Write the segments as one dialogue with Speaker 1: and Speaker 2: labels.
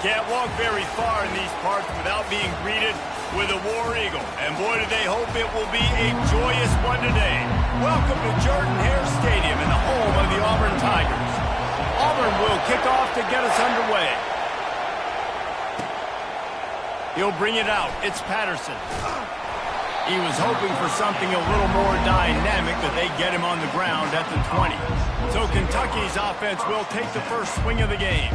Speaker 1: can't walk very far in these parts without being greeted with a War Eagle. And boy, do they hope it will be a joyous one today. Welcome to Jordan-Hare Stadium in the home of the Auburn Tigers. Auburn will kick off to get us underway. He'll bring it out. It's Patterson. He was hoping for something a little more dynamic, but they get him on the ground at the 20. So Kentucky's offense will take the first swing of the game.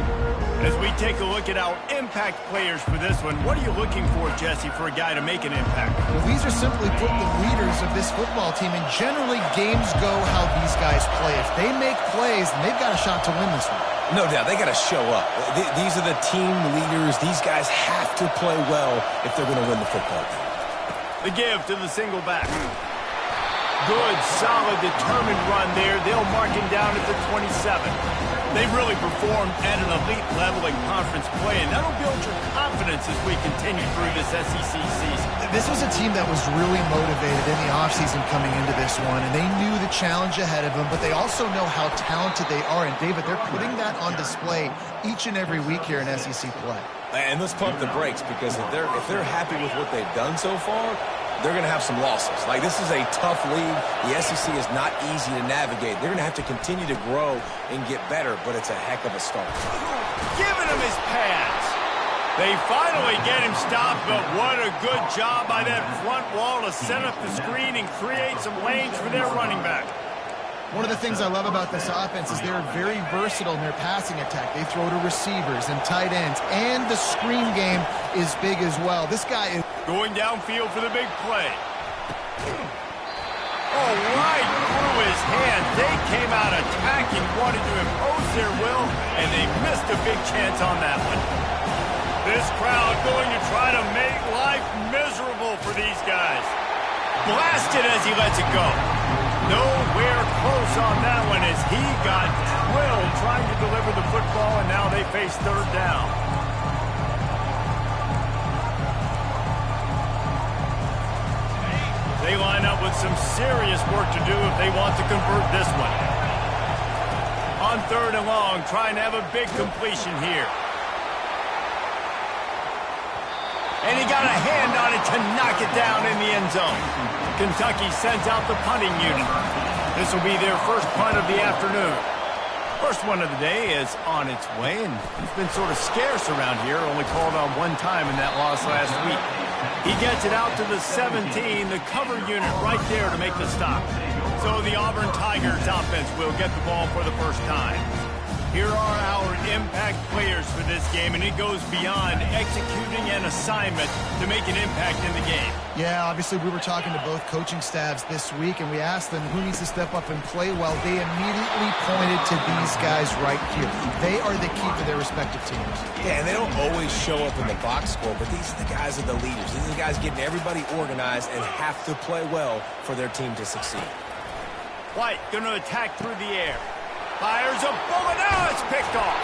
Speaker 1: As we take a look at our impact players for this one, what are you looking for, Jesse, for a guy to make an impact?
Speaker 2: Well, these are simply put the leaders of this football team, and generally games go how these guys play. If they make plays, then they've got a shot to win this one.
Speaker 3: No doubt, they got to show up. These are the team leaders. These guys have to play well if they're going to win the football game.
Speaker 1: The give to the single back. Good, solid, determined run there. They'll mark him down at the 27. They've really performed at an elite level in conference play, and that'll build your confidence as we continue through this SEC season.
Speaker 2: This was a team that was really motivated in the offseason coming into this one, and they knew the challenge ahead of them, but they also know how talented they are. And, David, they're putting that on display each and every week here in SEC play.
Speaker 3: And let's pump the brakes, because if they're happy with what they've done so far, they're going to have some losses. Like, this is a tough league. The SEC is not easy to navigate. They're going to have to continue to grow and get better, but it's a heck of a start.
Speaker 1: Giving him his pass. They finally get him stopped, but what a good job by that front wall to set up the screen and create some lanes for their running back.
Speaker 2: One of the things I love about this offense is they're very versatile in their passing attack. They throw to receivers and tight ends, and the screen game is big as well. This guy is
Speaker 1: going downfield for the big play. Oh, right through his hand. They came out attacking, wanted to impose their will, and they missed a big chance on that one. This crowd going to try to make life miserable for these guys. Blasted as he lets it go. Nowhere close on that one as he got drilled trying to deliver the football, and now they face third down. They line up with some serious work to do if they want to convert this one. On third and long, trying to have a big completion here. And he got a hand on it to knock it down in the end zone. Kentucky sends out the punting unit. This will be their first punt of the afternoon. First one of the day is on its way, and it's been sort of scarce around here, only called on one time in that loss last week. He gets it out to the 17, the cover unit right there to make the stop. So the Auburn Tigers offense will get the ball for the first time. Here are our impact players for this game, and it goes beyond executing an assignment to make an impact in the game.
Speaker 2: Yeah, obviously we were talking to both coaching staffs this week, and we asked them who needs to step up and play well. They immediately pointed to these guys right here. They are the key to their respective teams.
Speaker 3: Yeah, and they don't always show up in the box score, but these are the guys that are the leaders. These are the guys getting everybody organized and have to play well for their team to succeed.
Speaker 1: White going to attack through the air. Fires a bullet. Now it's picked off.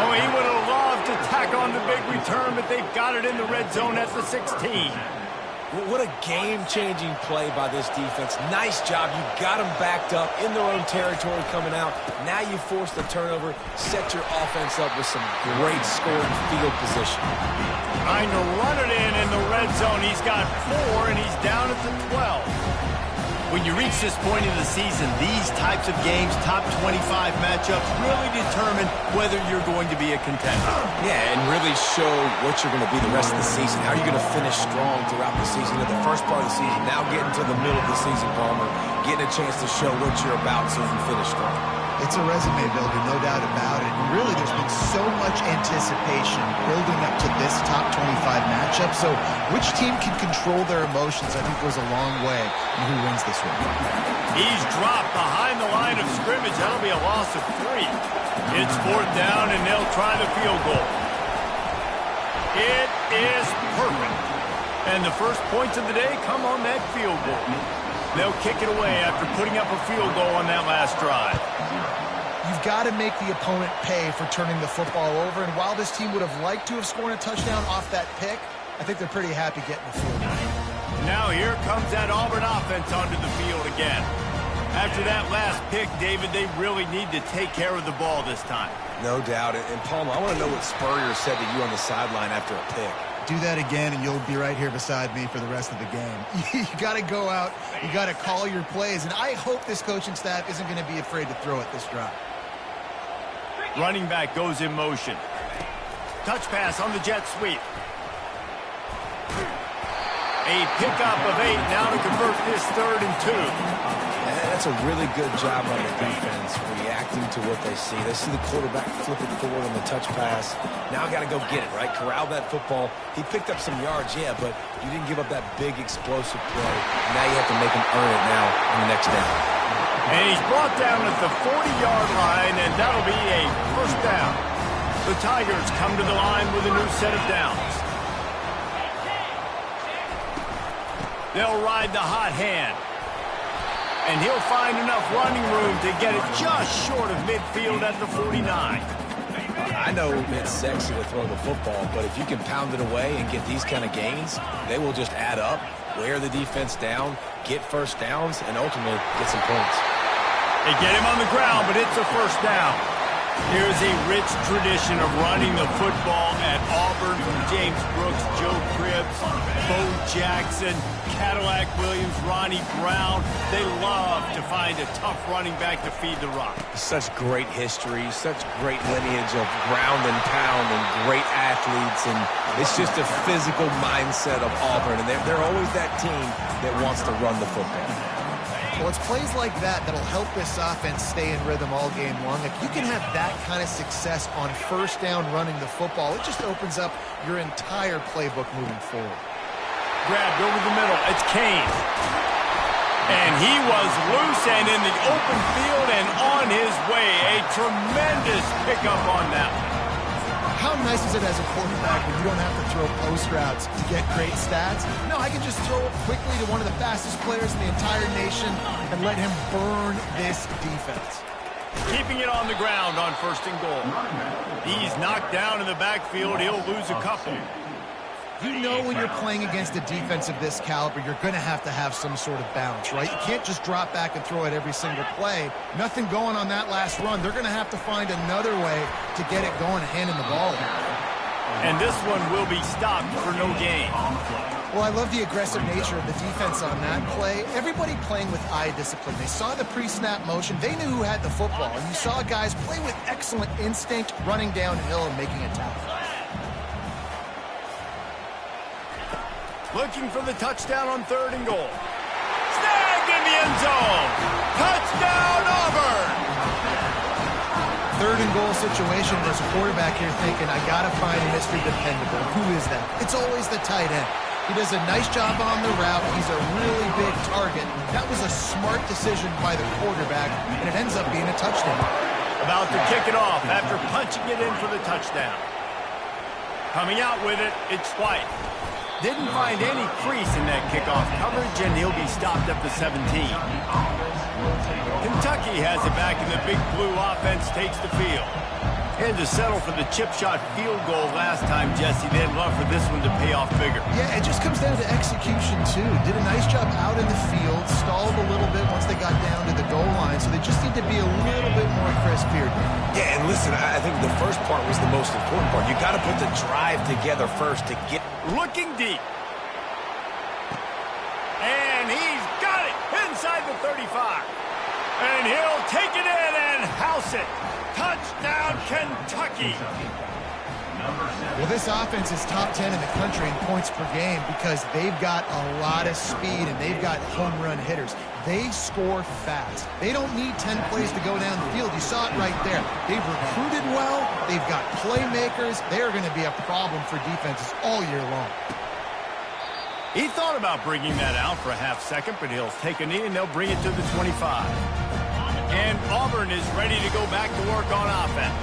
Speaker 1: Oh, he would have loved to tack on the big return, but they've got it in the red zone at the 16.
Speaker 3: What a game-changing play by this defense. Nice job. You got them backed up in their own territory coming out. Now you force the turnover, set your offense up with some great scoring field position.
Speaker 1: Trying to run it in the red zone. He's got 4, and he's down at the 12. When you reach this point in the season, these types of games, top 25 matchups, really determine whether you're going to be a contender.
Speaker 3: Yeah, and really show what you're going to be the rest of the season. How are you going to finish strong throughout the season? In the first part of the season, now getting to the middle of the season, Palmer, getting a chance to show what you're about so you can finish strong.
Speaker 2: It's a resume builder, no doubt about it. And really, there's been so much anticipation building up to this top 25 matchup. So which team can control their emotions, I think, goes a long way in who wins this one.
Speaker 1: He's dropped behind the line of scrimmage. That'll be a loss of 3. It's fourth down, and they'll try the field goal. It is perfect. And the first points of the day come on that field goal. They'll kick it away after putting up a field goal on that last drive.
Speaker 2: You've got to make the opponent pay for turning the football over, and while this team would have liked to have scored a touchdown off that pick, I think they're pretty happy getting the field goal.
Speaker 1: Now here comes that Auburn offense onto the field again. After that last pick, David, they really need to take care of the ball this time.
Speaker 3: No doubt. And Palmer, I want to know what Spurrier said to you on the sideline after a pick.
Speaker 2: Do that again, and you'll be right here beside me for the rest of the game. You got to go out. You got to call your plays, and I hope this coaching staff isn't going to be afraid to throw it this drive.
Speaker 1: Running back goes in motion. Touch pass on the jet sweep. A pickup of 8 now to convert this 3rd and 2.
Speaker 3: That's a really good job on the defense, reacting to what they see. They see the quarterback flip it forward on the touch pass. Now got to go get it, right? Corral that football. He picked up some yards, yeah, but you didn't give up that big explosive play. Now you have to make him earn it now on the next down.
Speaker 1: And he's brought down at the 40-yard line, and that'll be a first down. The Tigers come to the line with a new set of downs. They'll ride the hot hand. And he'll find enough running room to get it just short of midfield at the 49.
Speaker 3: I know it's sexy to throw the football, but if you can pound it away and get these kind of gains, they will just add up, wear the defense down, get first downs, and ultimately get some points.
Speaker 1: They get him on the ground, but it's a first down. Here's a rich tradition of running the football at Auburn from James Brooks, Joe Cribbs, Bo Jackson, Cadillac Williams, Ronnie Brown. They love to find a tough running back to feed the rock.
Speaker 3: Such great history, such great lineage of ground and pound and great athletes, and it's just a physical mindset of Auburn, and they're always that team that wants to run the football.
Speaker 2: Well, it's plays like that that'll help this offense stay in rhythm all game long. If you can have that kind of success on first down running the football, it just opens up your entire playbook moving forward.
Speaker 1: Grabbed over the middle. It's Kane. And he was loose and in the open field and on his way. A tremendous pickup on that one.
Speaker 2: How nice is it as a quarterback when you don't have to throw post routes to get great stats? No, I can just throw it quickly to one of the fastest players in the entire nation and let him burn this defense.
Speaker 1: Keeping it on the ground on 1st and goal. He's knocked down in the backfield. He'll lose a couple.
Speaker 2: You know when you're playing against a defense of this caliber, you're going to have some sort of balance, right? You can't just drop back and throw it every single play. Nothing going on that last run. They're going to have to find another way to get it going and handing the ball.
Speaker 1: And this one will be stopped for no gain.
Speaker 2: Well, I love the aggressive nature of the defense on that play. Everybody playing with eye discipline. They saw the pre-snap motion. They knew who had the football. And you saw guys play with excellent instinct, running downhill and making a tackle.
Speaker 1: Looking for the touchdown on 3rd and goal. Snagged in the end zone. Touchdown, Auburn.
Speaker 2: 3rd and goal situation. There's a quarterback here thinking, I got to find Mr. Dependable. Who is that? It's always the tight end. He does a nice job on the route. He's a really big target. That was a smart decision by the quarterback, and it ends up being a touchdown.
Speaker 1: About to kick it off after punching it in for the touchdown. Coming out with it, it's White. Didn't find any crease in that kickoff coverage, and he'll be stopped up to 17. Kentucky has it back, and the Big Blue offense takes the field. Had to settle for the chip shot field goal last time, Jesse. They'd love for this one to pay off bigger.
Speaker 2: Yeah, it just comes down to execution, too. Did a nice job out in the field, stalled a little bit once they got down to the goal line, so they just need to be a little bit more crisp here.
Speaker 3: Yeah, and listen, I think the first part was the most important part. You got to put the drive together first to get...
Speaker 1: Looking deep. And he's got it inside the 35. And he'll take it in and house it. Touchdown, Kentucky.
Speaker 2: Well, this offense is top 10 in the country in points per game because they've got a lot of speed and they've got home run hitters. They score fast. They don't need 10 plays to go down the field. You saw it right there. They've recruited well. They've got playmakers. They're going to be a problem for defenses all year long.
Speaker 1: He thought about bringing that out for a half second, but he'll take a knee and they'll bring it to the 25. And Auburn is ready to go back to work on offense.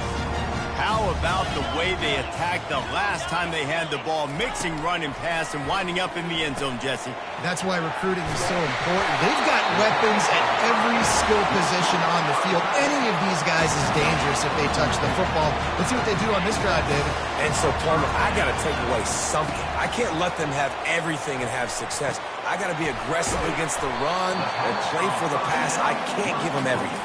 Speaker 1: How about the way they attacked the last time they had the ball, mixing run and pass and winding up in the end zone, Jesse?
Speaker 2: That's why recruiting is so important. They've got weapons at every skill position on the field. Any of these guys is dangerous if they touch the football. Let's see what they do on this drive, David.
Speaker 3: And so, Palmer, I got to take away something. I can't let them have everything and have success. I got to be aggressive against the run or play for the pass. I can't give them everything.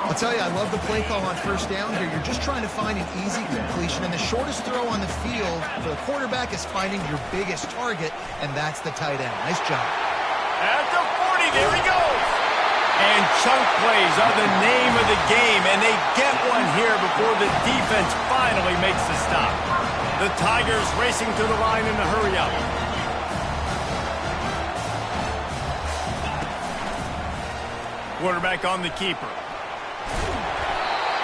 Speaker 2: I'll tell you, I love the play call on first down here. You're just trying to find an easy completion, and the shortest throw on the field for the quarterback is finding your biggest target, and that's the tight end. Nice job.
Speaker 1: At the 40, there he goes. And chunk plays are the name of the game, and they get one here before the defense finally makes the stop. The Tigers racing to the line in the hurry-up. Quarterback on the keeper.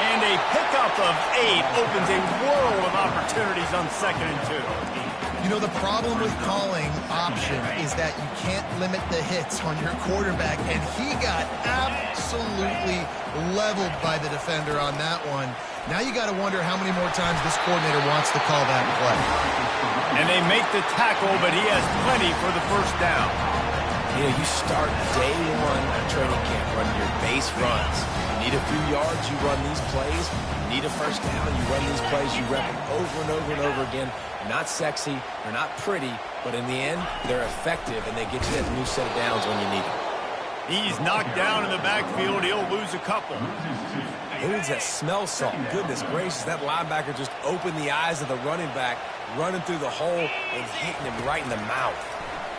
Speaker 1: And a pickup of 8 opens a world of opportunities on 2nd and 2.
Speaker 2: You know, the problem with calling option is that you can't limit the hits on your quarterback, and he got absolutely leveled by the defender on that one. Now you got to wonder how many more times this coordinator wants to call that play.
Speaker 1: And they make the tackle, but he has plenty for the first down.
Speaker 3: You know, you start day one of training camp running your base runs. You need a few yards, you run these plays. You need a first down, you run these plays. You rep them over and over and over again. They're not sexy, they're not pretty, but in the end, they're effective, and they get you that new set of downs when you need them.
Speaker 1: He's knocked down in the backfield. He'll lose a couple.
Speaker 3: Who needs that smell salt? Goodness gracious, that linebacker just opened the eyes of the running back, running through the hole and hitting him right in the mouth.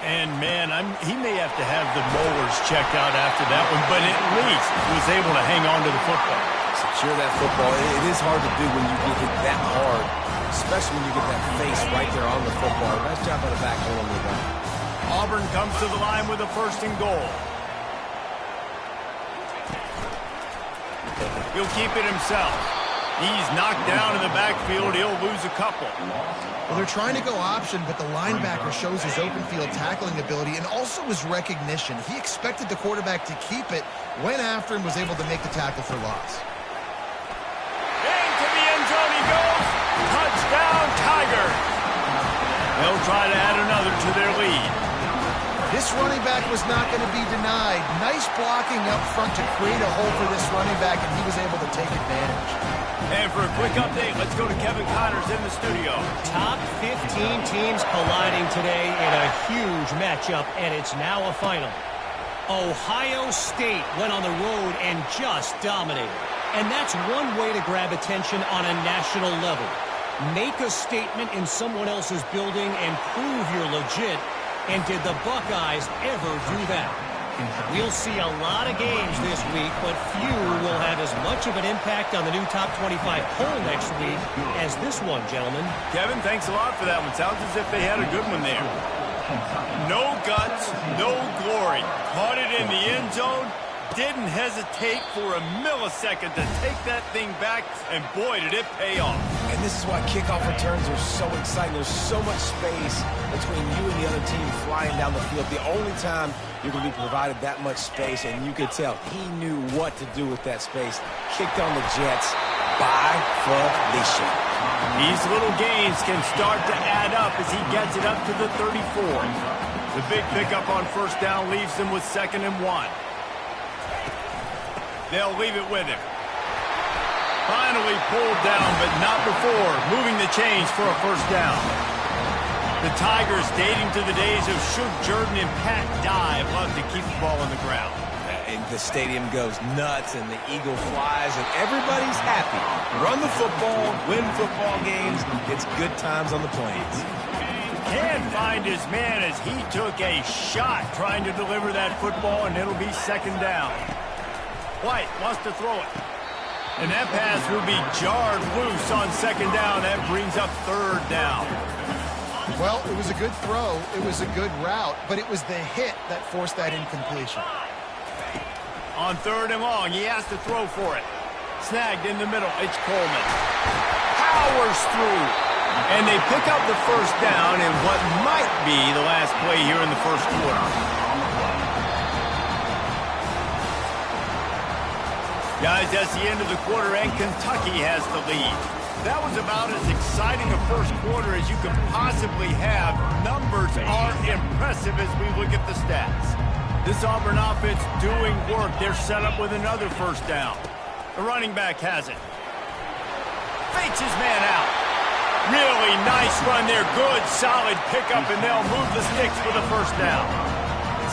Speaker 1: And, man, he may have to have the molars checked out after that one, but at least was able to hang on to the football.
Speaker 3: Secure that football. It is hard to do when you get hit that hard, especially when you get that face right there on the football. Nice job on the back holding the ball.
Speaker 1: Auburn comes to the line with a 1st and goal. He'll keep it himself. He's knocked down in the backfield. He'll lose a couple.
Speaker 2: Well, they're trying to go option, but the linebacker shows his open field tackling ability and also his recognition. He expected the quarterback to keep it, went after him, was able to make the tackle for loss.
Speaker 1: Into the end zone he goes. Touchdown, Tigers. They'll try to add another to their lead.
Speaker 2: This running back was not going to be denied. Nice blocking up front to create a hole for this running back, and he was able to take advantage.
Speaker 1: And for a quick update, let's go to Kevin Connors in the studio.
Speaker 4: Top 15 teams colliding today in a huge matchup, and it's now a final. Ohio State went on the road and just dominated. And that's one way to grab attention on a national level. Make a statement in someone else's building and prove you're legit. And did the Buckeyes ever do that? We'll see a lot of games this week, but few will have as much of an impact on the new top 25 poll next week as this one, gentlemen.
Speaker 1: Kevin, thanks a lot for that one. Sounds as if they had a good one there. No guts, no glory. Caught it in the end zone. Didn't hesitate for a millisecond to take that thing back, and boy, did it pay off.
Speaker 3: And this is why kickoff returns are so exciting. There's so much space between you and the other team flying down the field. The only time you're going to be provided that much space, and you could tell he knew what to do with that space. Kicked on the Jets by Felicia.
Speaker 1: These little gains can start to add up as he gets it up to the 34. The big pickup on first down leaves them with 2nd and 1. They'll leave it with him. Finally pulled down, but not before moving the chains for a first down. The Tigers, dating to the days of Shug Jordan and Pat Dye, love to keep the ball on the ground.
Speaker 3: And the stadium goes nuts, and the eagle flies, and everybody's happy. Run the football, win football games. It's good times on the plains.
Speaker 1: Can't find his man as he took a shot trying to deliver that football, and it'll be 2nd down. White wants to throw it. And that pass will be jarred loose on 2nd down. That brings up 3rd down.
Speaker 2: Well, it was a good throw. It was a good route, but it was the hit that forced that incompletion.
Speaker 1: On 3rd and long, he has to throw for it. Snagged in the middle. It's Coleman. Powers through. And they pick up the first down in what might be the last play here in the first quarter. Guys, that's the end of the quarter, and Kentucky has the lead. That was about as exciting a first quarter as you could possibly have. Numbers are impressive as we look at the stats. This Auburn offense doing work. They're set up with another first down. The running back has it. Fakes his man out. Really nice run there. Good, solid pickup, and they'll move the sticks for the first down.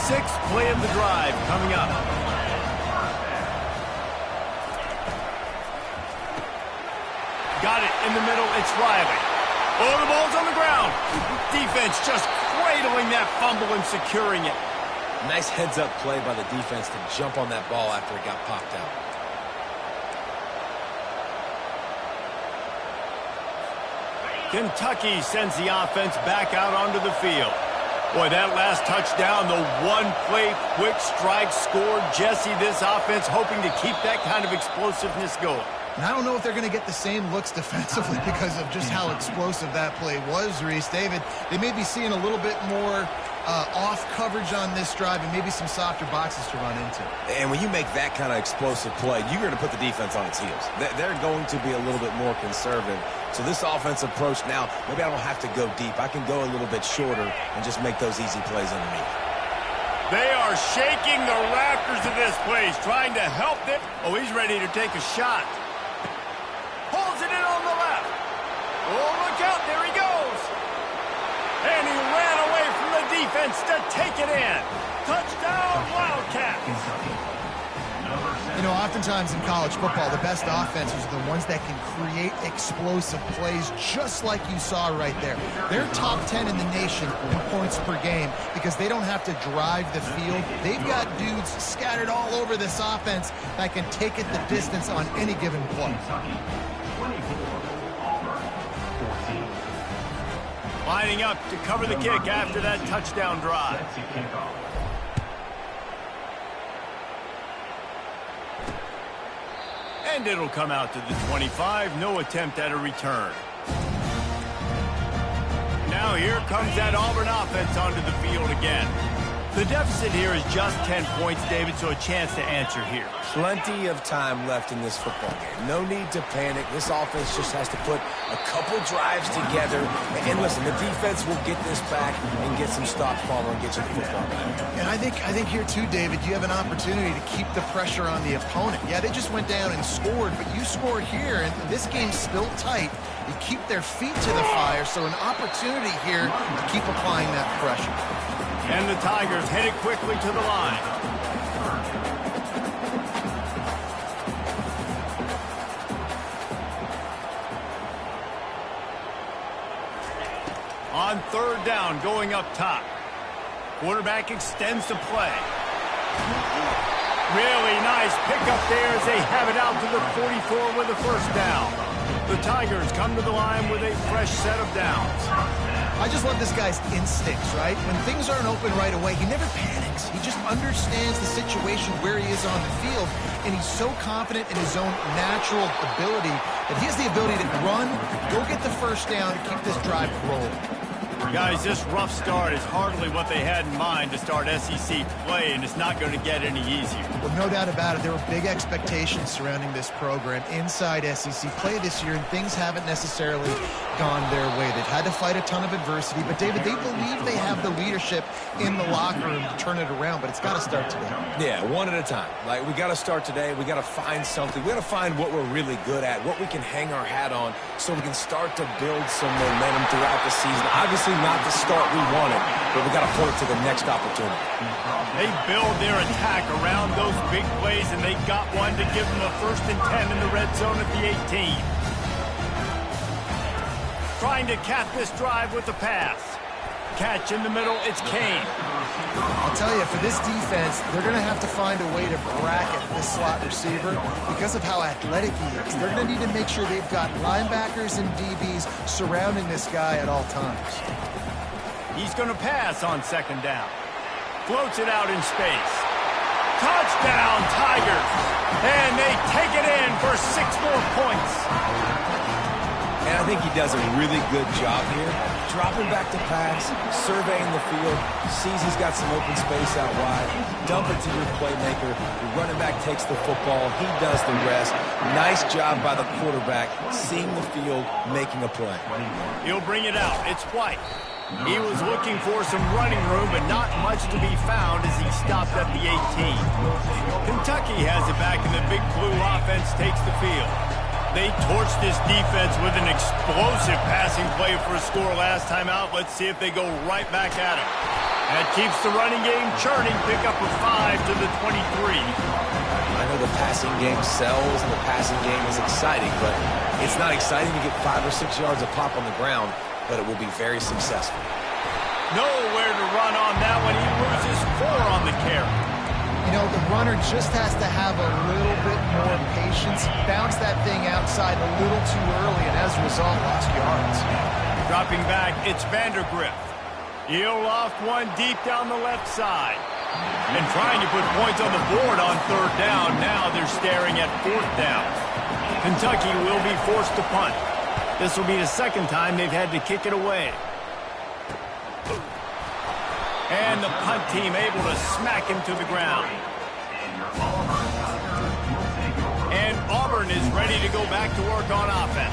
Speaker 1: Sixth play of the drive coming up. Got it in the middle. It's Riley. Oh, the ball's on the ground. Defense just cradling that fumble and securing it.
Speaker 3: Nice heads-up play by the defense to jump on that ball after it got popped out.
Speaker 1: Kentucky sends the offense back out onto the field. Boy, that last touchdown, the one-play quick strike scored. Jesse, this offense hoping to keep that kind of explosiveness going.
Speaker 2: And I don't know if they're going to get the same looks defensively because of just how explosive that play was, Reese. David, they may be seeing a little bit more off coverage on this drive and maybe some softer boxes to run into.
Speaker 3: And when you make that kind of explosive play, you're going to put the defense on its heels. They're going to be a little bit more conservative. So this offensive approach now, maybe I don't have to go deep. I can go a little bit shorter and just make those easy plays underneath.
Speaker 1: They are shaking the rafters of this place, trying to help them. Oh, he's ready to take a shot. Pulls it in on the left. Oh, look out, there he goes. And he ran away from the defense to take it in. Touchdown, Wildcats.
Speaker 2: You know, oftentimes in college football, the best offenses are the ones that can create explosive plays just like you saw right there. They're top 10 in the nation in points per game because they don't have to drive the field. They've got dudes scattered all over this offense that can take it the distance on any given play.
Speaker 1: Lining up to cover the kick after that touchdown drive. And it'll come out to the 25. No attempt at a return. Now here comes that Auburn offense onto the field again. The deficit here is just 10 points, David, so a chance to answer here.
Speaker 3: Plenty of time left in this football game. No need to panic. This offense just has to put a couple drives together. And listen, the defense will get this back and get some stops following and get you the football back.
Speaker 2: And I think here too, David, you have an opportunity to keep the pressure on the opponent. Yeah, they just went down and scored, but you score here, and this game's still tight. You keep their feet to the fire, so an opportunity here to keep applying that pressure.
Speaker 1: And the Tigers headed quickly to the line. On third down, going up top. Quarterback extends the play. Really nice pickup there as they have it out to the 44 with a first down. The Tigers come to the line with a fresh set of downs.
Speaker 2: I just love this guy's instincts, right? When things aren't open right away, he never panics. He just understands the situation where he is on the field, and he's so confident in his own natural ability that he has the ability to run, go get the first down, and keep this drive rolling.
Speaker 1: Guys, this rough start is hardly what they had in mind to start SEC play, and it's not going to get any easier.
Speaker 2: Well, no doubt about it. There were big expectations surrounding this program inside SEC play this year, and things haven't necessarily gone their way. They've had to fight a ton of adversity, but, David, they believe they have the leadership in the locker room to turn it around, but it's got to start today.
Speaker 3: Yeah, one at a time. Like, we got to start today. We got to find something. We got to find what we're really good at, what we can hang our hat on so we can start to build some momentum throughout the season. Obviously, not the start we wanted, but we got to point to the next opportunity.
Speaker 1: They build their attack around those big plays, and they got one to give them a 1st and 10 in the red zone at the 18. Trying to cap this drive with the pass. Catch in the middle, it's Kane.
Speaker 2: I'll tell you, for this defense, they're going to have to find a way to bracket this slot receiver because of how athletic he is. They're going to need to make sure they've got linebackers and DBs surrounding this guy at all times.
Speaker 1: He's going to pass on 2nd down. Floats it out in space. Touchdown, Tigers! And they take it in for 6 more points.
Speaker 3: And I think he does a really good job here. Dropping back to pass, surveying the field, sees he's got some open space out wide, dump it to your playmaker. The running back takes the football. He does the rest. Nice job by the quarterback, seeing the field, making a play.
Speaker 1: He'll bring it out. It's White. He was looking for some running room, but not much to be found as he stopped at the 18. Kentucky has it back, and the Big Blue offense takes the field. They torched this defense with an explosive passing play for a score last time out. Let's see if they go right back at him. That keeps the running game churning. Pick up a 5 to the 23.
Speaker 3: I know the passing game sells and the passing game is exciting, but it's not exciting to get 5 or 6 yards a pop on the ground, but it will be very successful.
Speaker 1: Nowhere to run on that one. He loses 4 on the carry.
Speaker 2: You know, the runner just has to have a little bit more patience. Bounce that thing outside a little too early, and as a result, lost yards.
Speaker 1: Dropping back, it's Vandergrift. He'll loft one deep down the left side. And trying to put points on the board on 3rd down. Now they're staring at 4th down. Kentucky will be forced to punt. This will be the 2nd time they've had to kick it away. And the punt team able to smack him to the ground. And Auburn is ready to go back to work on offense.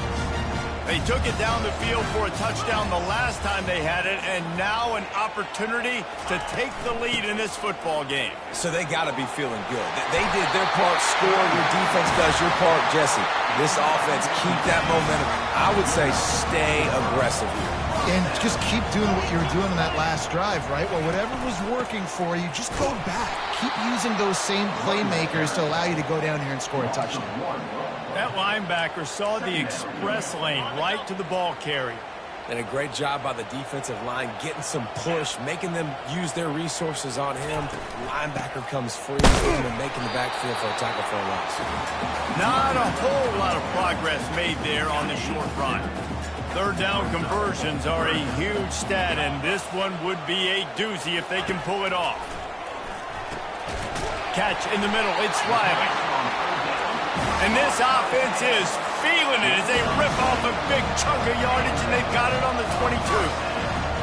Speaker 1: They took it down the field for a touchdown the last time they had it, and now an opportunity to take the lead in this football game.
Speaker 3: So they got to be feeling good. They did their part, score. Your defense does your part, Jesse. This offense, keep that momentum. I would say stay aggressive here.
Speaker 2: And just keep doing what you were doing in that last drive, right? Well, whatever was working for you, just go back. Keep using those same playmakers to allow you to go down here and score a touchdown.
Speaker 1: That linebacker saw the express lane right to the ball carrier.
Speaker 3: And a great job by the defensive line, getting some push, making them use their resources on him. Linebacker comes free and making the backfield for a tackle for a loss.
Speaker 1: Not a whole lot of progress made there on the short run. 3rd down conversions are a huge stat, and this one would be a doozy if they can pull it off. Catch in the middle, it's Riley. And this offense is feeling it as they rip off a big chunk of yardage, and they've got it on the 22.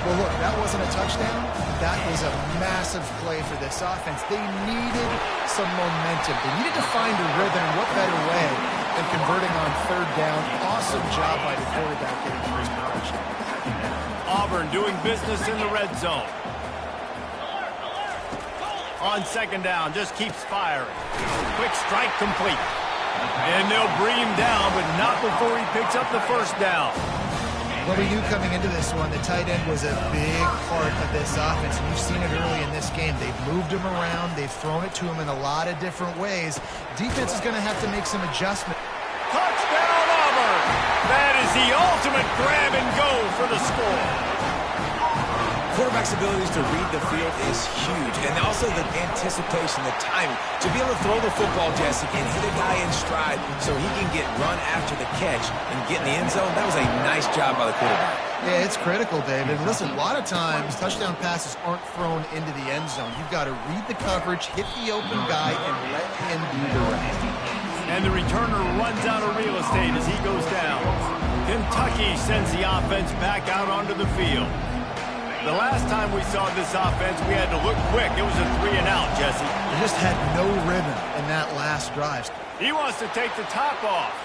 Speaker 2: Well, look, that wasn't a touchdown. That was a massive play for this offense. They needed some momentum. They needed to find a rhythm. What better way than converting on 3rd down? Awesome job by the quarterback getting the first production.
Speaker 1: Auburn doing business in the red zone. On 2nd down, just keeps firing. Quick strike complete. And they'll bring him down, but not before he picks up the 1st down.
Speaker 2: Well, we knew coming into this one, the tight end was a big part of this offense, and you've seen it early in this game. They've moved him around. They've thrown it to him in a lot of different ways. Defense is going to have to make some adjustment.
Speaker 1: Touchdown, Auburn! That is the ultimate grab and go for the score.
Speaker 3: Quarterback's abilities to read the field is huge, and also the anticipation, the timing. To be able to throw the football, Jesse, and hit a guy in stride so he can get run after the catch and get in the end zone, that was a nice job by the quarterback.
Speaker 2: Yeah, it's critical, David. Listen, a lot of times touchdown passes aren't thrown into the end zone. You've got to read the coverage, hit the open guy, and let him do the rest.
Speaker 1: And the returner runs out of real estate as he goes down. Kentucky sends the offense back out onto the field. The last time we saw this offense, we had to look quick. It was a 3-and-out, Jesse.
Speaker 2: They just had no rhythm in that last drive.
Speaker 1: He wants to take the top off.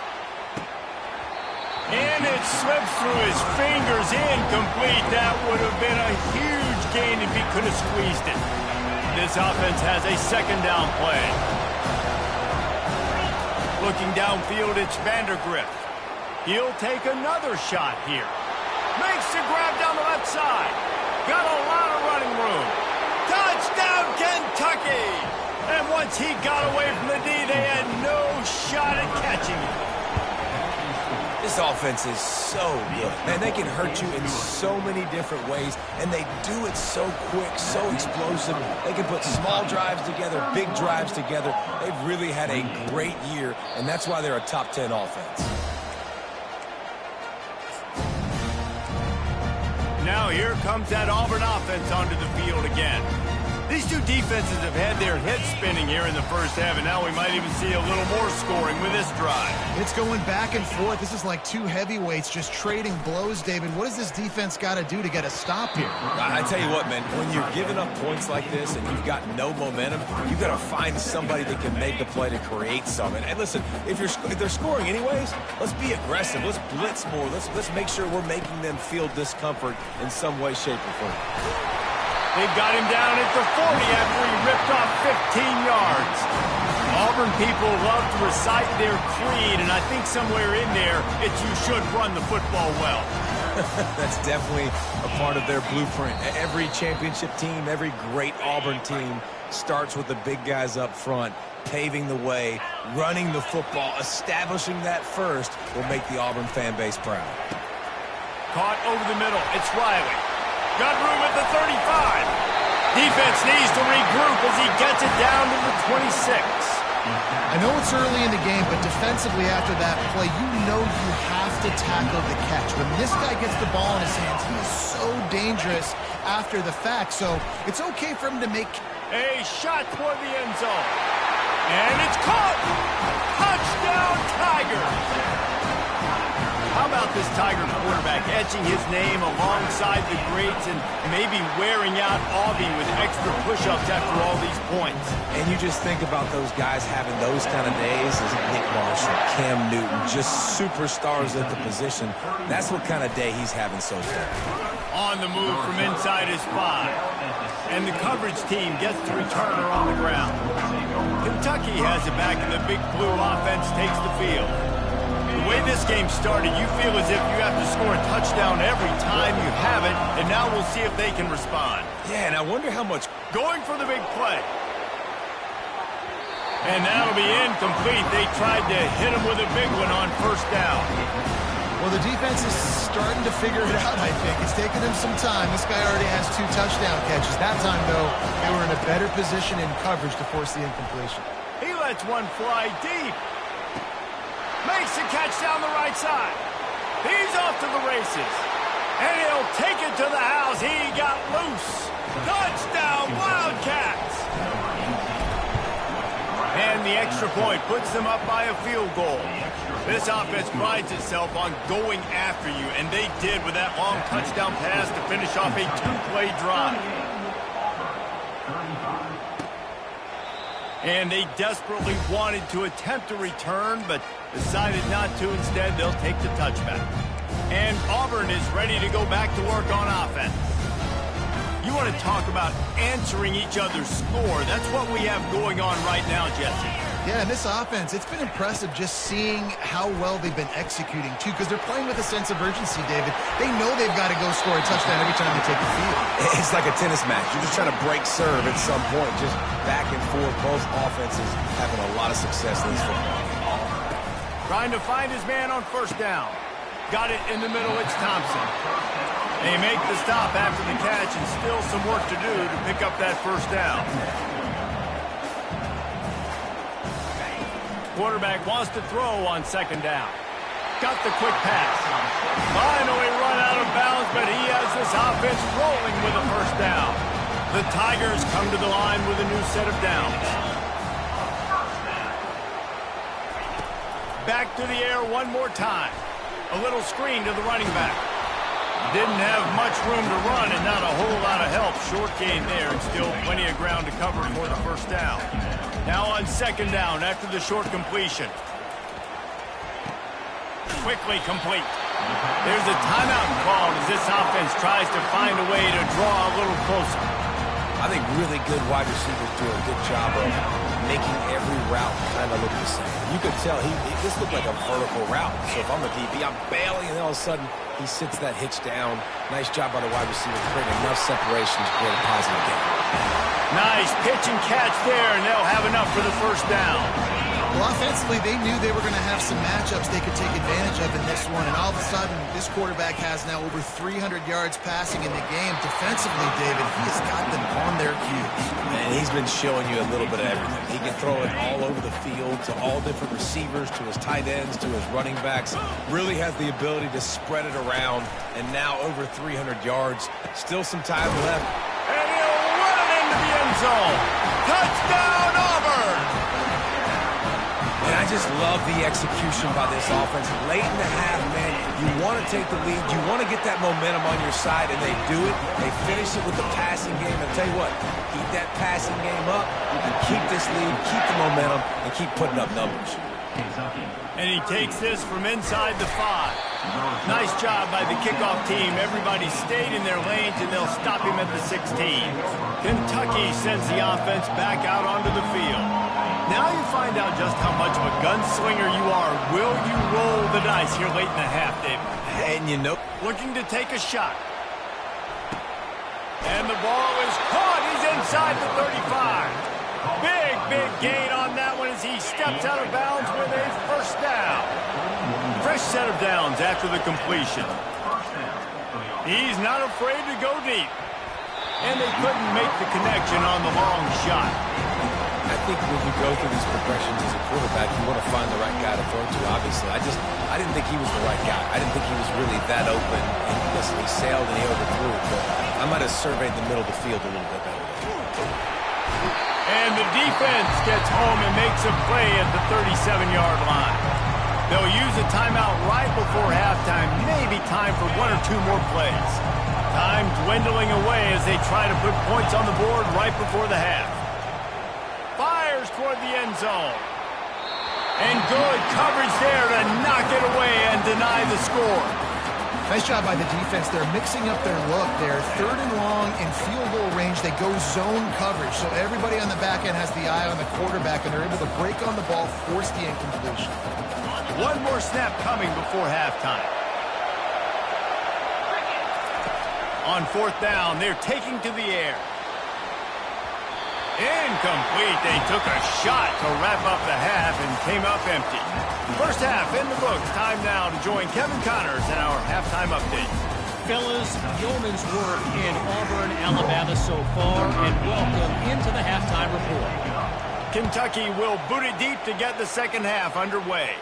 Speaker 1: And it slips through his fingers, incomplete. That would have been a huge gain if he could have squeezed it. This offense has a 2nd down play. Looking downfield, it's Vandergrift. He'll take another shot here. Makes the grab down the left side. Got a lot of running room. Touchdown, Kentucky! And once he got away from the D, they had no shot at catching him.
Speaker 3: This offense is so good. Man, they can hurt you in so many different ways, and they do it so quick, so explosive. They can put small drives together, big drives together. They've really had a great year, and that's why they're a top 10 offense.
Speaker 1: Now here comes that Auburn offense onto the field again. These two defenses have had their heads spinning here in the 1st half, and now we might even see a little more scoring with this drive.
Speaker 2: It's going back and forth. This is like two heavyweights just trading blows, David. What does this defense got to do to get a stop here?
Speaker 3: I tell you what, man, when you're giving up points like this and you've got no momentum, you've got to find somebody that can make a play to create something. And listen, if they're scoring anyways, let's be aggressive. Let's blitz more. Let's make sure we're making them feel discomfort in some way, shape, or form.
Speaker 1: They've got him down at the 40 after he ripped off 15 yards. Auburn people love to recite their creed, and I think somewhere in there, it's you should run the football well.
Speaker 3: That's definitely a part of their blueprint. Every championship team, every great Auburn team starts with the big guys up front, paving the way, running the football, establishing that first will make the Auburn fan base proud.
Speaker 1: Caught over the middle. It's Riley. Got room at the 35. Defense needs to regroup as he gets it down to the 26.
Speaker 2: I know it's early in the game, but defensively after that play, you know you have to tackle the catch. When this guy gets the ball in his hands, he is so dangerous after the fact. So it's okay for him to make
Speaker 1: a shot toward the end zone. And it's caught! Touchdown, Tigers! How about this Tiger quarterback etching his name alongside the greats and maybe wearing out Aubie with extra push-ups after all these points?
Speaker 3: And you just think about those guys having those kind of days as Nick Marshall, Cam Newton, just superstars at the position. That's what kind of day he's having so far.
Speaker 1: On the move from inside his 5. And the coverage team gets the returner on the ground. Kentucky has it back and the big blue offense takes the field. The way this game started, you feel as if you have to score a touchdown every time you have it, and now we'll see if they can respond.
Speaker 3: Yeah, and I wonder how much...
Speaker 1: Going for the big play. And that'll be incomplete. They tried to hit him with a big one on first down.
Speaker 2: Well, the defense is starting to figure it out, I think. It's taken them some time. This guy already has 2 touchdown catches. That time, though, they were in a better position in coverage to force the incompletion.
Speaker 1: He lets one fly deep. Makes the catch down the right side. He's off to the races. And he'll take it to the house. He got loose. Touchdown, Wildcats. And the extra point puts them up by a field goal. This offense prides itself on going after you, and they did with that long touchdown pass to finish off a 2-play drive. And they desperately wanted to attempt a return, but decided not to. Instead, they'll take the touchback. And Auburn is ready to go back to work on offense. You want to talk about answering each other's score. That's what we have going on right now, Jesse.
Speaker 2: Yeah, and this offense, it's been impressive just seeing how well they've been executing, too, because they're playing with a sense of urgency, David. They know they've got to go score a touchdown every time they take the field.
Speaker 3: It's like a tennis match. You're just trying to break serve at some point, just back and forth. Both offenses having a lot of success in this football game.
Speaker 1: Trying to find his man on first down. Got it in the middle. It's Thompson. They make the stop after the catch and still some work to do to pick up that first down. Quarterback wants to throw on second down. Got the quick pass. Finally run out of bounds, but he has this offense rolling with a first down. The Tigers come to the line with a new set of downs. Back to the air one more time. A little screen to the running back. Didn't have much room to run and not a whole lot of help. Short gain there and still plenty of ground to cover for the first down. Now on second down after the short completion. Quickly complete. There's a timeout called as this offense tries to find a way to draw a little closer.
Speaker 3: I think really good wide receivers do a good job of making every route kind of look the same. You could tell this looked like a vertical route. So if I'm a DB, I'm bailing, and then all of a sudden he sits that hitch down. Nice job by the wide receiver to create enough separation to create a positive game.
Speaker 1: Nice pitch and catch there, and they'll have enough for the first down.
Speaker 2: Well, offensively, they knew they were going to have some matchups they could take advantage of in this one, and all of a sudden, this quarterback has now over 300 yards passing in the game. Defensively, David, he has got them on their cues.
Speaker 3: And he's been showing you a little bit of everything. He can throw it all over the field to all different receivers, to his tight ends, to his running backs. Really has the ability to spread it around, and now over 300 yards. Still some time left.
Speaker 1: And he'll run it into the end zone. Touchdown, Auburn!
Speaker 3: And I just love the execution by this offense. Late in the half, man, you want to take the lead. You want to get that momentum on your side, and they do it. They finish it with the passing game. And I'll tell you what, keep that passing game up. You can keep this lead, keep the momentum, and keep putting up numbers.
Speaker 1: And he takes this from inside the 5. Nice job by the kickoff team. Everybody stayed in their lanes, and they'll stop him at the 16. Kentucky sends the offense back out onto the field. Now you find out just how much of a gunslinger you are. Will you roll the dice here late in the half, David?
Speaker 3: And you know,
Speaker 1: looking to take a shot. And the ball is caught. He's inside the 35. Big gain on that one as he steps out of bounds with a first down. Fresh set of downs after the completion. He's not afraid to go deep. And they couldn't make the connection on the long shot.
Speaker 3: I think when you go through these progressions as a quarterback, you want to find the right guy to throw to, obviously. I didn't think he was the right guy. I didn't think he was really that open. And listen, he sailed and he overthrew it, but I might have surveyed the middle of the field a little bit better.
Speaker 1: And the defense gets home and makes a play at the 37-yard line. They'll use a timeout right before halftime, maybe time for one or two more plays. Time dwindling away as they try to put points on the board right before the half. Fires toward the end zone. And good coverage there to knock it away and deny the score.
Speaker 2: Nice job by the defense. They're mixing up their look. They're 3rd and long in field goal range. They go zone coverage. So everybody on the back end has the eye on the quarterback, and they're able to break on the ball, force the incompletion.
Speaker 1: One more snap coming before halftime. On 4th down, they're taking to the air. Incomplete. They took a shot to wrap up the half and came up empty. First half in the books. Time now to join Kevin Connors in our halftime update.
Speaker 4: Fellas, yeoman's work in Auburn, Alabama so far, and welcome into the halftime report.
Speaker 1: Kentucky will boot it deep to get the second half underway.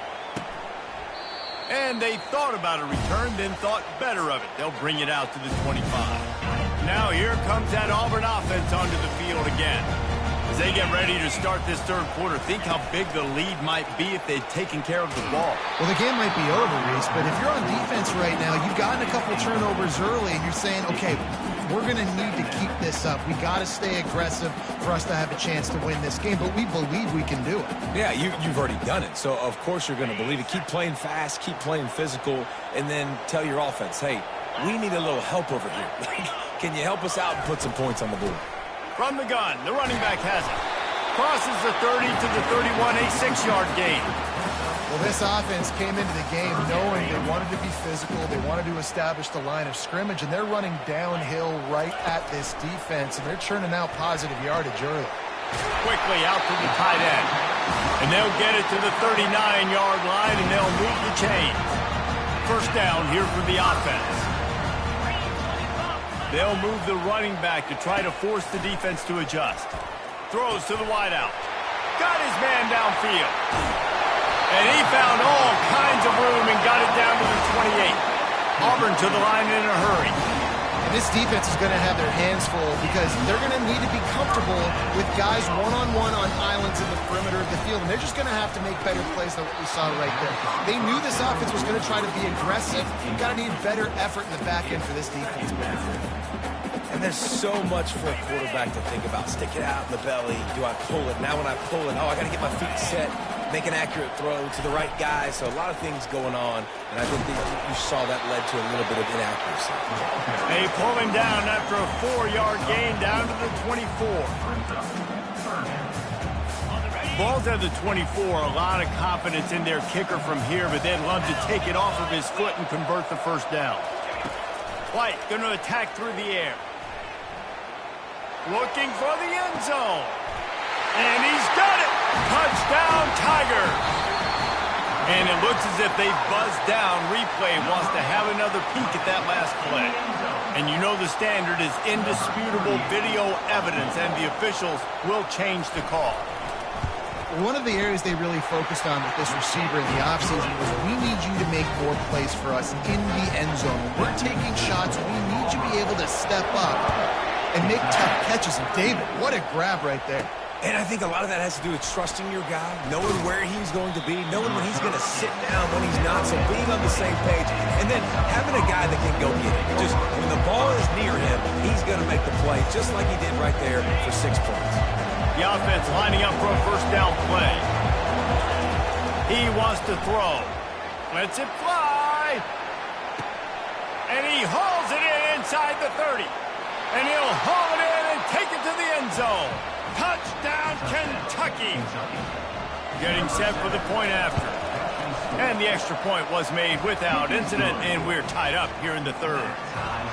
Speaker 1: And they thought about a return, then thought better of it. They'll bring it out to the 25. Now here comes that Auburn offense onto the field again. As they get ready to start this third quarter, think how big the lead might be if they'd taken care of the ball.
Speaker 2: Well, the game might be over, Reese, but if you're on defense right now, you've gotten a couple turnovers early, and you're saying, okay, we're going to need to keep this up. We got to stay aggressive for us to have a chance to win this game, but we believe we can do it.
Speaker 3: Yeah, you've already done it, so of course you're going to believe it. Keep playing fast, keep playing physical, and then tell your offense, hey, we need a little help over here. Can you help us out and put some points on the board?
Speaker 1: From the gun, the running back has it. Crosses the 30 to the 31, a 6-yard gain.
Speaker 2: Well, this offense came into the game knowing they wanted to be physical, they wanted to establish the line of scrimmage, and they're running downhill right at this defense, and they're churning out positive yardage early.
Speaker 1: Quickly out to the tight end. And they'll get it to the 39-yard line, and they'll move the chains. First down here for the offense. They'll move the running back to try to force the defense to adjust. Throws to the wideout. Got his man downfield. And he found all kinds of room and got it down to the 28. Auburn to the line in a hurry.
Speaker 2: And this defense is going to have their hands full because they're going to need to be comfortable with guys one-on-one on islands in the perimeter of the field. And they're just going to have to make better plays than what we saw right there. They knew this offense was going to try to be aggressive. You've got to need better effort in the back end for this defense.
Speaker 3: And there's so much for a quarterback to think about. Stick it out in the belly. Do I pull it? Now when I pull it, I got to get my feet set. Make an accurate throw to the right guy. So a lot of things going on. And I think that you saw that led to a little bit of inaccuracy.
Speaker 1: They pull him down after a 4-yard gain down to the 24. Ball's at the 24. A lot of confidence in their kicker from here, but they'd love to take it off of his foot and convert the first down. White going to attack through the air. Looking for the end zone. And he's got it. Touchdown, Tigers. And it looks as if they buzzed down. Replay wants to have another peek at that last play. And you know the standard is indisputable video evidence, and the officials will change the call.
Speaker 2: One of the areas they really focused on with this receiver in the offseason was we need you to make more plays for us in the end zone. When we're taking shots, we need you to be able to step up and make tough catches. And David, what a grab right there.
Speaker 3: And I think a lot of that has to do with trusting your guy, knowing where he's going to be, knowing when he's going to sit down, when he's not, so being on the same page, and then having a guy that can go get it. Just when the ball is near him, he's going to make the play, just like he did right there for 6 points.
Speaker 1: The offense lining up for a first down play. He wants to throw. Lets it fly. And he hauls it in inside the 30. And he'll haul it in and take it to the end zone. Touchdown, Kentucky. Getting set for the point after. And the extra point was made without incident, and we're tied up here in the third.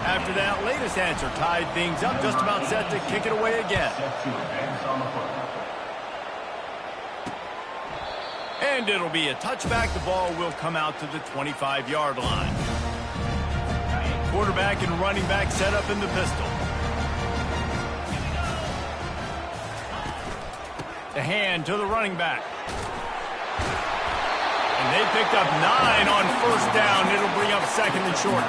Speaker 1: After that latest answer tied things up, just about set to kick it away again. And it'll be a touchback. The ball will come out to the 25-yard line. Quarterback and running back set up in the pistol. The hand to the running back. And they picked up 9 on first down. It'll bring up second and short.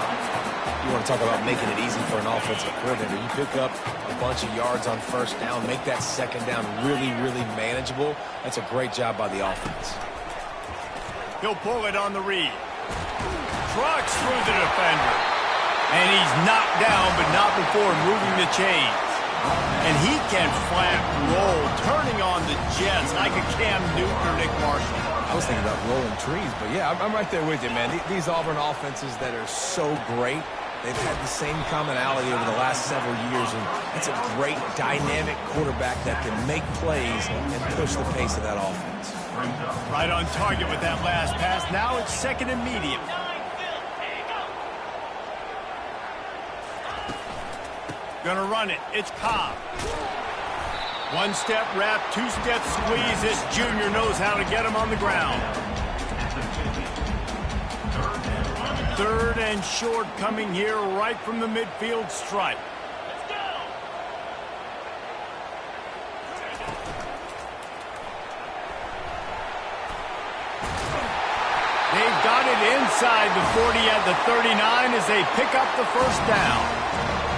Speaker 3: You want to talk about making it easy for an offensive coordinator. You pick up a bunch of yards on first down, make that second down really, really manageable. That's a great job by the offense.
Speaker 1: He'll pull it on the read. Trucks through the defender. And he's knocked down, but not before moving the chains. And he can flat roll, turning on the jets like a Cam Newton or Nick Marshall.
Speaker 3: I was thinking about rolling trees, but yeah, I'm right there with you, man. These Auburn offenses that are so great, they've had the same commonality over the last several years, and it's a great dynamic quarterback that can make plays and push the pace of that offense.
Speaker 1: Right on target with that last pass. Now it's second and medium. Gonna run it. It's Cobb. One-step wrap, two-step squeeze. This junior knows how to get him on the ground. Third and short coming here right from the midfield stripe. They've got it inside the 40 at the 39 as they pick up the first down.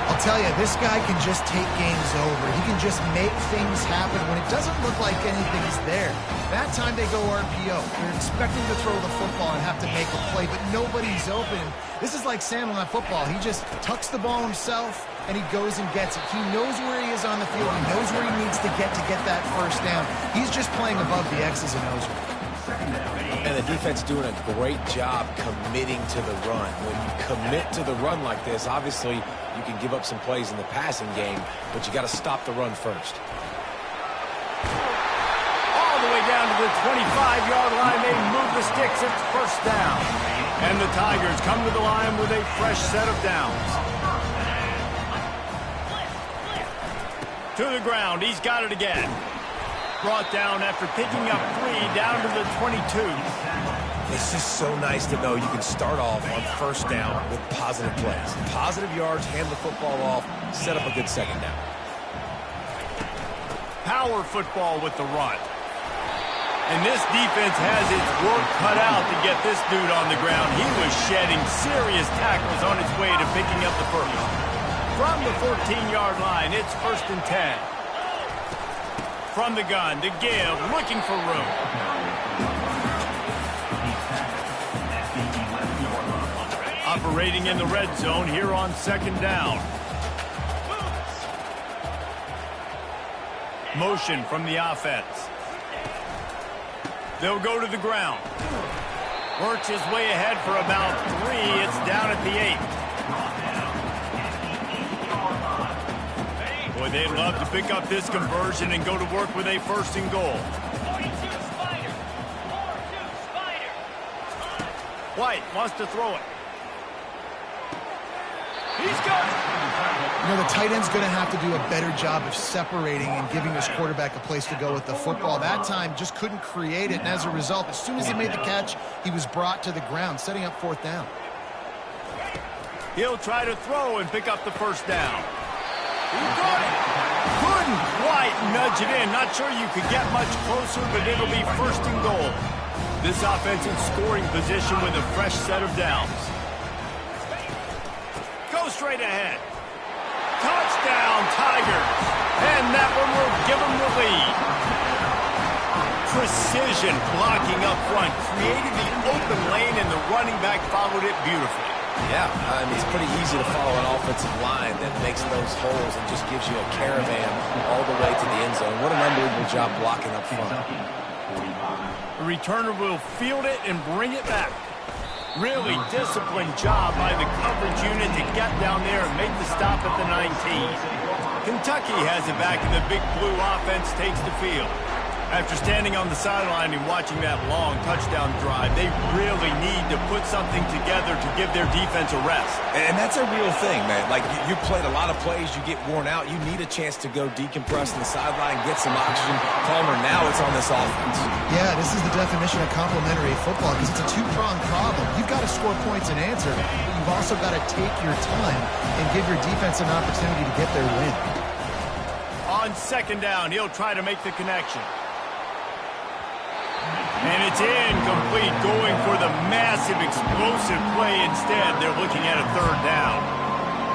Speaker 2: I'll tell you, this guy can just take games over. He can just make things happen when it doesn't look like anything's there. That time they go RPO. They're expecting to throw the football and have to make a play, but nobody's open. This is like Sandlot football. He just tucks the ball himself, and he goes and gets it. He knows where he is on the field. He knows where he needs to get that first down. He's just playing above the X's and O's.
Speaker 3: And the defense doing a great job committing to the run. When you commit to the run like this, obviously you can give up some plays in the passing game, but you got to stop the run first.
Speaker 1: All the way down to the 25-yard line. They move the sticks. It's first down. And the Tigers come to the line with a fresh set of downs. To the ground. He's got it again. Brought down after picking up 3 down to the 22.
Speaker 3: It's just so nice to know you can start off on first down with positive plays. Positive yards, hand the football off, set up a good second down.
Speaker 1: Power football with the run. And this defense has its work cut out to get this dude on the ground. He was shedding serious tackles on his way to picking up the first. From the 14-yard line, it's first and 10. From the gun to give, looking for room. Operating in the red zone here on second down. Motion from the offense. They'll go to the ground. Works his way ahead for about 3. It's down at the 8. Boy, they'd love to pick up this conversion and go to work with a first and goal. White wants to throw it. He's got it.
Speaker 2: You know, the tight end's going to have to do a better job of separating and giving his quarterback a place to go with the football. That time just couldn't create it, and as a result, as soon as he made the catch, he was brought to the ground, setting up fourth down.
Speaker 1: He'll try to throw and pick up the first down. He got it. Couldn't quite nudge it in. Not sure you could get much closer, but it'll be first and goal. This offense in scoring position with a fresh set of downs. Go straight ahead. Touchdown, Tigers. And that one will give them the lead. Precision blocking up front. Created the open lane, and the running back followed it beautifully.
Speaker 3: Yeah, it's pretty easy to follow an offensive line that makes those holes and just gives you a caravan all the way to the end zone. What an unbelievable job blocking up front.
Speaker 1: The returner will field it and bring it back. Really disciplined job by the coverage unit to get down there and make the stop at the 19. Kentucky has it back, and the Big Blue offense takes the field. After standing on the sideline and watching that long touchdown drive, they really need to put something together to give their defense a rest.
Speaker 3: And that's a real thing, man. Like, you played a lot of plays, you get worn out, you need a chance to go decompress on the sideline, get some oxygen. Palmer, now it's on this offense.
Speaker 2: Yeah, this is the definition of complementary football because it's a two-pronged problem. You've got to score points and answer, but you've also got to take your time and give your defense an opportunity to get their win.
Speaker 1: On second down, he'll try to make the connection. And it's incomplete, going for the massive, explosive play instead. They're looking at a third down.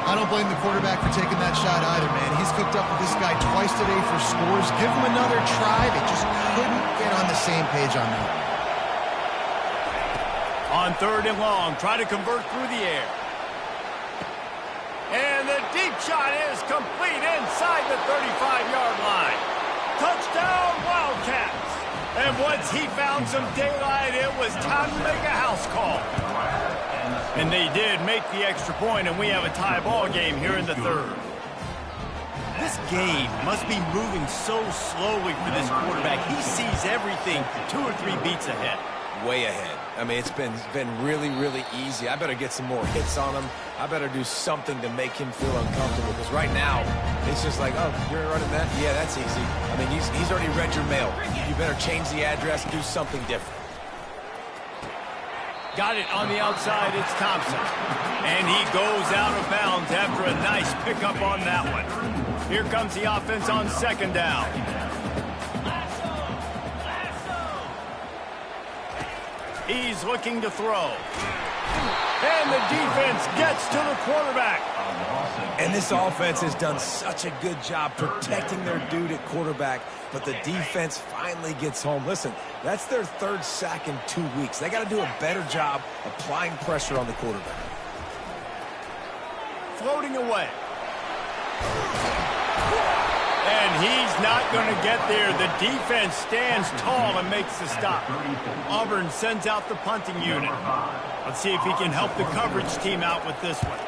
Speaker 2: I don't blame the quarterback for taking that shot either, man. He's cooked up with this guy twice today for scores. Give him another try. They just couldn't get on the same page on that.
Speaker 1: On third and long, try to convert through the air. And the deep shot is complete inside the 35-yard line. Touchdown, Wildcats. And once he found some daylight, it was time to make a house call. And they did make the extra point, and we have a tie ball game here in the third. This game must be moving so slowly for this quarterback. He sees everything 2 or 3 beats ahead.
Speaker 3: Way ahead. I mean, it's been really, really easy. I better get some more hits on him. I better do something to make him feel uncomfortable, because right now, it's just like, oh, you're running that? Yeah, that's easy. I mean, he's already read your mail. You better change the address, do something different.
Speaker 1: Got it on the outside, it's Thompson. And he goes out of bounds after a nice pickup on that one. Here comes the offense on second down. He's looking to throw. And the defense gets to the quarterback.
Speaker 3: And this offense has done such a good job protecting their dude at quarterback, but the defense finally gets home. Listen, that's their 3rd sack in 2 weeks. They got to do a better job applying pressure on the quarterback.
Speaker 1: Floating away. And he's not going to get there. The defense stands tall and makes the stop. Auburn sends out the punting unit. Let's see if he can help the coverage team out with this one.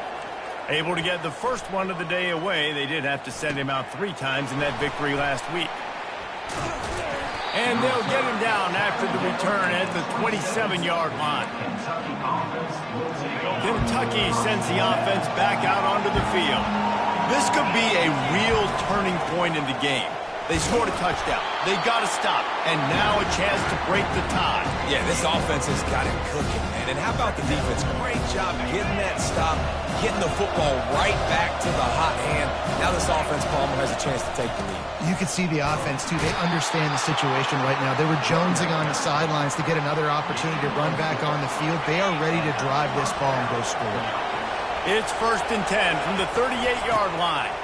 Speaker 1: Able to get the first one of the day away. They did have to send him out 3 times in that victory last week. And they'll get him down after the return at the 27-yard line. Kentucky sends the offense back out onto the field. This could be a real turning point in the game. They scored a touchdown. They got to stop. And now a chance to break the tie.
Speaker 3: Yeah, this offense has got it cooking, man. And how about the defense? Great job getting that stop, getting the football right back to the hot hand. Now this offense, Palmer, has a chance to take the lead.
Speaker 2: You can see the offense, too. They understand the situation right now. They were jonesing on the sidelines to get another opportunity to run back on the field. They are ready to drive this ball and go score.
Speaker 1: It's 1st and 10 from the 38-yard line.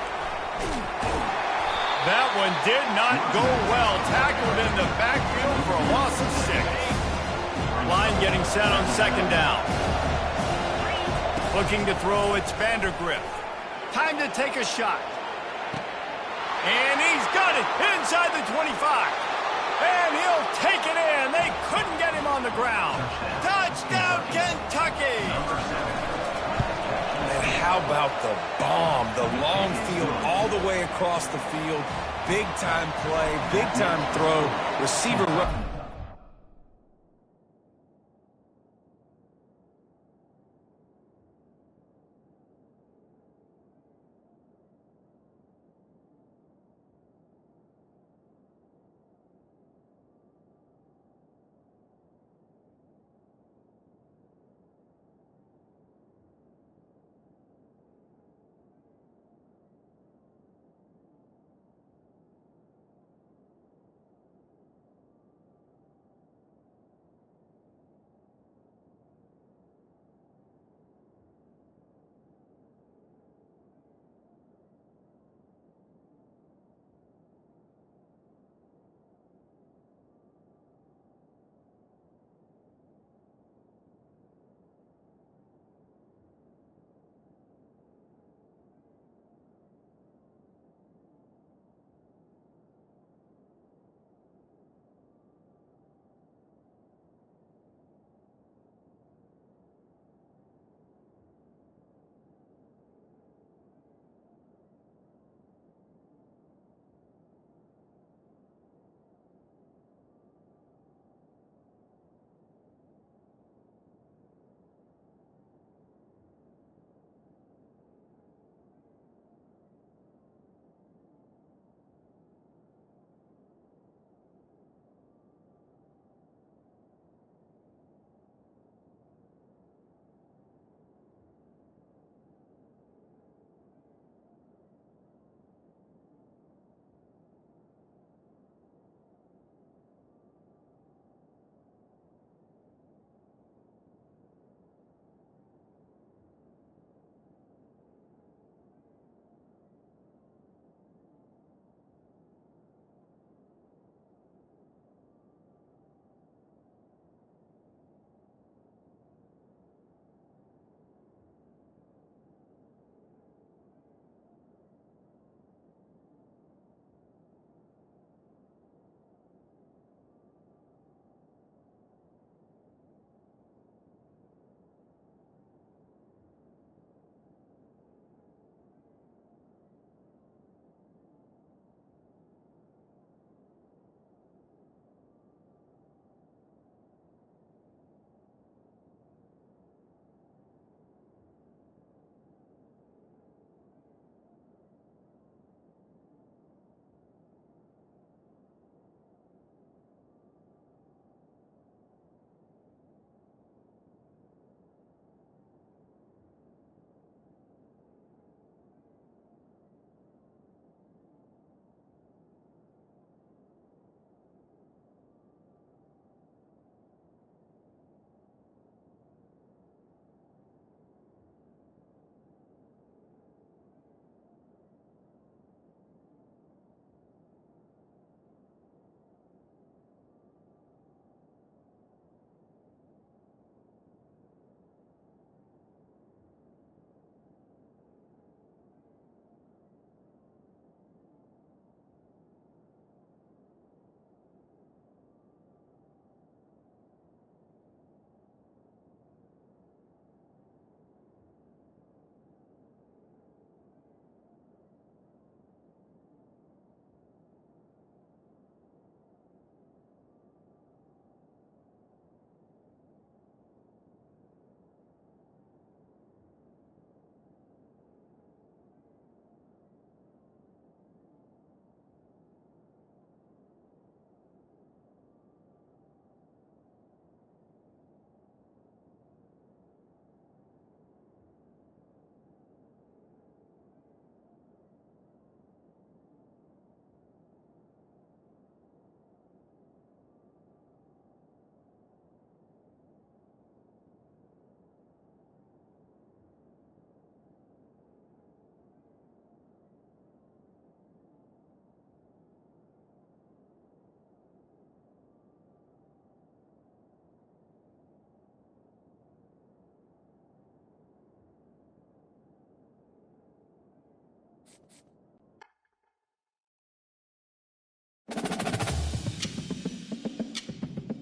Speaker 1: That one did not go well. Tackled in the backfield for a loss of 6. Line getting set on second down. Looking to throw, it's Vandergrift. Time to take a shot. And he's got it inside the 25. And he'll take it in. They couldn't get him on the ground. Touchdown, Kentucky!
Speaker 3: How about the bomb, the long field all the way across the field, big-time play, big-time throw, receiver run.